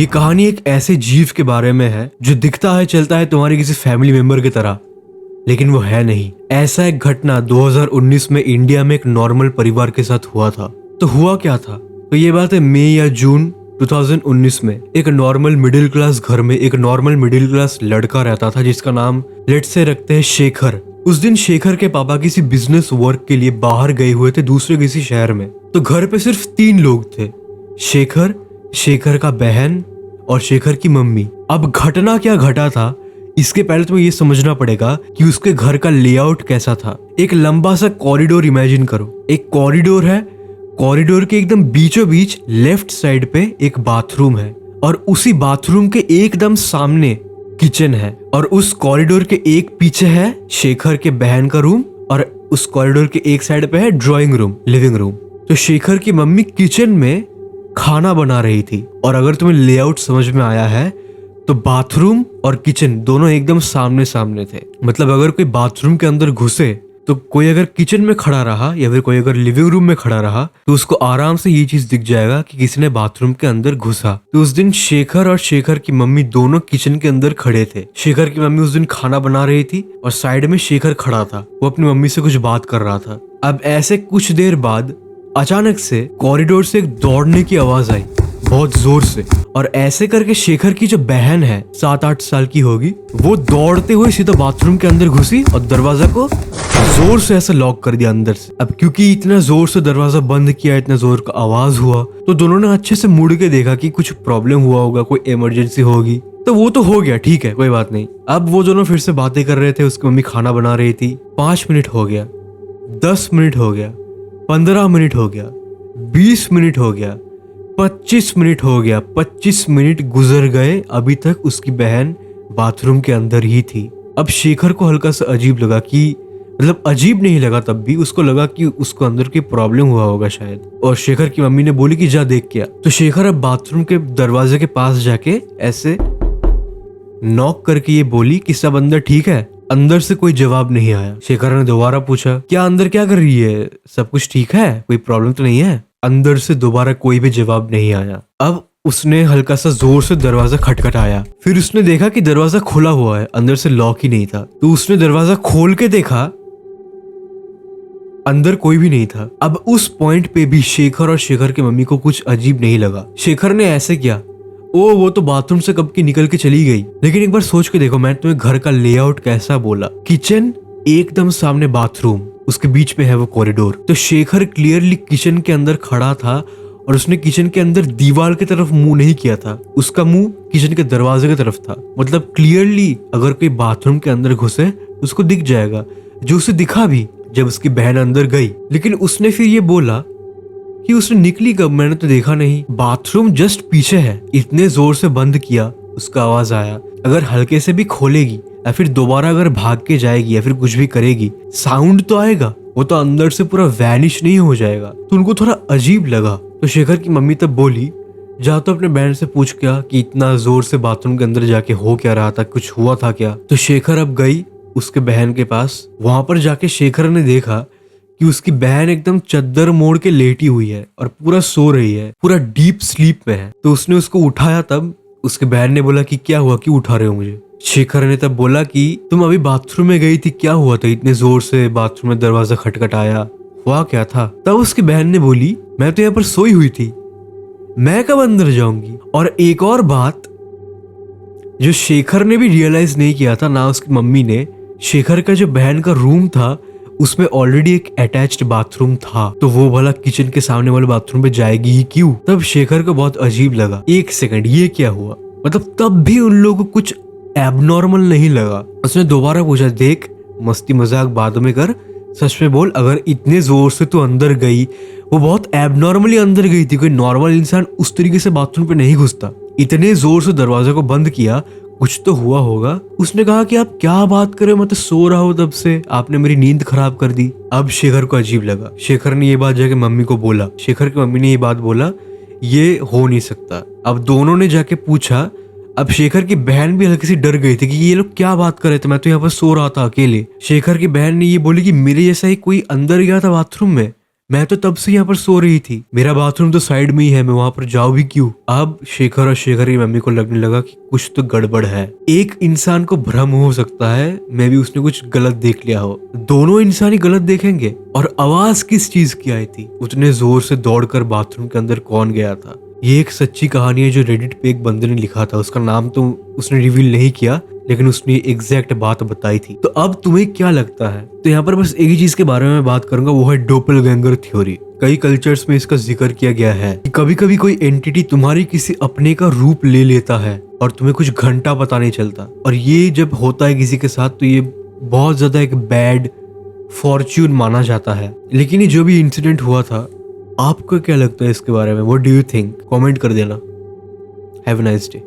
ये कहानी एक ऐसे जीव के बारे में है जो दिखता है चलता है तुम्हारे किसी फैमिली मेंबर की तरह, लेकिन वो है नहीं। ऐसा एक घटना 2019 में इंडिया में एक नॉर्मल परिवार के साथ हुआ था। तो हुआ क्या था? तो ये बात है मई या जून 2019 में एक नॉर्मल मिडिल क्लास घर में एक नॉर्मल मिडिल क्लास लड़का रहता था जिसका नाम लेट्स से रखते हैं शेखर। उस दिन शेखर के पापा किसी बिजनेस वर्क के लिए बाहर गए हुए थे दूसरे किसी शहर में। तो घर पे सिर्फ 3 लोग थे, शेखर, शेखर का बहन और शेखर की मम्मी। अब घटना क्या घटा था इसके पहले तुम्हें ये समझना पड़ेगा कि उसके घर का लेआउट कैसा था। एक लंबा सा कॉरिडोर इमेजिन करो। एक कॉरिडोर है, कॉरिडोर के एकदम बीचों बीच लेफ्ट साइड पे एक बाथरूम है और उसी बाथरूम के एकदम सामने किचन है और उस कॉरिडोर के एक पीछे है शेखर के बहन का रूम और उस कॉरिडोर के एक साइड पे है ड्राइंग रूम, लिविंग रूम। तो शेखर की मम्मी किचन में खाना बना रही थी और अगर तुम्हें लेआउट समझ में आया है तो बाथरूम और किचन दोनों एकदम सामने सामने थे। मतलब अगर कोई बाथरूम के अंदर घुसे तो कोई अगर किचन में खड़ा रहा या फिर कोई अगर लिविंग रूम में खड़ा रहा तो उसको आराम से ये चीज दिख जाएगा कि किसी ने बाथरूम के अंदर घुसा। तो उस दिन शेखर और शेखर की मम्मी दोनों किचन के अंदर खड़े थे। शेखर की मम्मी उस दिन खाना बना रही थी और साइड में शेखर खड़ा था, वो अपनी मम्मी से कुछ बात कर रहा था। अब ऐसे कुछ देर बाद अचानक से कॉरिडोर से एक दौड़ने की आवाज आई बहुत जोर से, और ऐसे करके शेखर की जो बहन है 7-8 साल की होगी, वो दौड़ते हुए सीधा बाथरूम के अंदर घुसी और दरवाजा को जोर से ऐसे लॉक कर दिया अंदर से। अब क्योंकि इतना जोर से दरवाजा बंद किया, इतना जोर का आवाज हुआ, तो दोनों ने अच्छे से मुड़ के देखा कि कुछ प्रॉब्लम हुआ होगा, कोई इमरजेंसी होगी। तो वो तो हो गया, ठीक है, कोई बात नहीं। अब वो दोनों फिर से बातें कर रहे थे, उसकी मम्मी खाना बना रही थी। 5 मिनट हो गया, 10 मिनट हो गया, 15 मिनट हो गया, 20 मिनट हो गया, 25 मिनट हो गया। 25 मिनट गुजर गए, अभी तक उसकी बहन बाथरूम के अंदर ही थी। अब शेखर को हल्का सा अजीब लगा कि मतलब अजीब नहीं लगा, तब भी उसको लगा कि उसको अंदर कोई प्रॉब्लम हुआ होगा शायद। और शेखर की मम्मी ने बोली कि जा देख के आ। तो शेखर अब बाथरूम के दरवाजे के पास जाके ऐसे नॉक करके ये बोली कि सब अंदर ठीक है। अंदर से कोई जवाब नहीं आया। शेखर ने दोबारा पूछा, क्या अंदर क्या कर रही है, सब कुछ ठीक है, कोई प्रॉब्लम तो नहीं है? अंदर से दोबारा कोई भी जवाब नहीं आया। अब उसने हल्का सा जोर से दरवाजा खटखटाया, फिर उसने देखा कि दरवाजा खुला हुआ है, अंदर से लॉक ही नहीं था। तो उसने दरवाजा खोल के देखा, अंदर कोई भी नहीं था। अब उस पॉइंट पे भी शेखर और शेखर की मम्मी को कुछ अजीब नहीं लगा। शेखर ने ऐसे किया, ओ वो तो बाथरूम से कब की निकल के चली गई। लेकिन एक बार सोच के देखो, मैं तुम्हें घर का लेआउट कैसा बोला, किचन एकदम सामने बाथरूम, उसके बीच में है वो कॉरिडोर। तो शेखर क्लियरली किचन के अंदर खड़ा था और उसने किचन के अंदर दीवार की तरफ मुंह नहीं किया था, उसका मुंह किचन के दरवाजे की तरफ था। मतलब क्लियरली अगर कोई बाथरूम के अंदर घुसे उसको दिख जाएगा, जो उसे दिखा भी जब उसकी बहन अंदर गई। लेकिन उसने फिर ये बोला कि उसने निकली कब, मैंने तो देखा नहीं, बाथरूम जस्ट पीछे है। इतने जोर से बंद किया, उसका आवाज आया। अगर हल्के से भी खोलेगी या फिर दोबारा अगर भाग के जाएगी या फिर कुछ भी करेगी, साउंड तो आएगा, वो तो अंदर से पूरा वैनिश नहीं हो जाएगा। तो उनको थोड़ा अजीब लगा। तो शेखर की मम्मी तब बोली, जा तो अपने बहन से पूछ क्या कि इतना जोर से बाथरूम के अंदर जाके हो क्या रहा था, कुछ हुआ था क्या? तो शेखर अब गई उसके बहन के पास। वहां पर जाके शेखर ने देखा कि उसकी बहन एकदम चद्दर मोड़ के लेटी हुई है और पूरा सो रही है, पूरा डीप स्लीप में है। तो उसने उसको उठाया, तब उसके बहन ने बोला कि क्या हुआ, क्यों उठा रहे हो मुझे? शेखर ने तब बोला कि तुम अभी बाथरूम में गई थी, क्या हुआ था, इतने जोर से बाथरूम में दरवाजा खटखटाया, हुआ क्या था? तब उसकी बहन ने बोली, मैं तो यहाँ पर सोई हुई थी, मैं कब अंदर जाऊंगी? और एक और बात जो शेखर ने भी रियलाइज नहीं किया था, ना उसकी मम्मी ने, शेखर का जो बहन का रूम था उसमें ऑलरेडी एक अटैच्ड बाथरूम था। तो वो भला किचन के सामने वाले बाथरूम पे जाएगी ही क्यों? तब शेखर को बहुत अजीब लगा, एक सेकंड ये क्या हुआ? मतलब तब भी उन लोगों को कुछ एबनॉर्मल नहीं लगा। उसने दोबारा पूछा, देख मस्ती मजाक बाद में कर, सच में बोल, अगर इतने जोर से तू अंदर गई, वो बहुत एबनॉर्मली अंदर गई थी, कोई नॉर्मल इंसान उस तरीके से बाथरूम पे नहीं घुसता। इतने जोर से दरवाजा को बंद किया, कुछ तो हुआ होगा। उसने कहा कि आप क्या बात कर रहे हो, मैं तो सो रहा हूँ तब से, आपने मेरी नींद खराब कर दी। अब शेखर को अजीब लगा। शेखर ने ये बात जाके मम्मी को बोला। शेखर की मम्मी ने ये बात बोला, ये हो नहीं सकता। अब दोनों ने जाके पूछा। अब शेखर की बहन भी हल्की सी डर गई थी कि ये लोग क्या बात कर रहे थे, मैं तो यहाँ पर सो रहा था अकेले। शेखर की बहन ने ये बोली कि मेरे जैसा ही कोई अंदर गया था बाथरूम में, मैं तो तब से यहाँ पर सो रही थी, मेरा बाथरूम तो साइड में ही है, मैं वहां पर जाऊँ भी क्यों। अब शेखर और शेखर की मम्मी को लगने लगा कि कुछ तो गड़बड़ है। एक इंसान को भ्रम हो सकता है, मे भी उसने कुछ गलत देख लिया हो, दोनों इंसान ही गलत देखेंगे। और आवाज किस चीज की आई थी, उतने जोर से दौड़कर बाथरूम के अंदर कौन गया था। ये एक सच्ची कहानी है जो रेडिट पे एक बंदे ने लिखा था, उसका नाम तो उसने रिवील नहीं किया, लेकिन उसने एग्जैक्ट बात बताई थी। तो अब तुम्हें क्या लगता है? तो यहाँ पर बस एक ही चीज के बारे में बात करूंगा, वो है डोपलगैंगर थ्योरी। कई कल्चर्स में इसका जिक्र किया गया है कि कभी कभी कोई एंटिटी तुम्हारी किसी अपने का रूप ले लेता है और तुम्हें कुछ घंटा पता नहीं चलता। और ये जब होता है किसी के साथ तो ये बहुत ज्यादा एक बैड फॉर्च्यून माना जाता है। लेकिन ये जो भी इंसिडेंट हुआ था, आपको क्या लगता है इसके बारे में? What do you think? Comment कर देना। Have a nice day.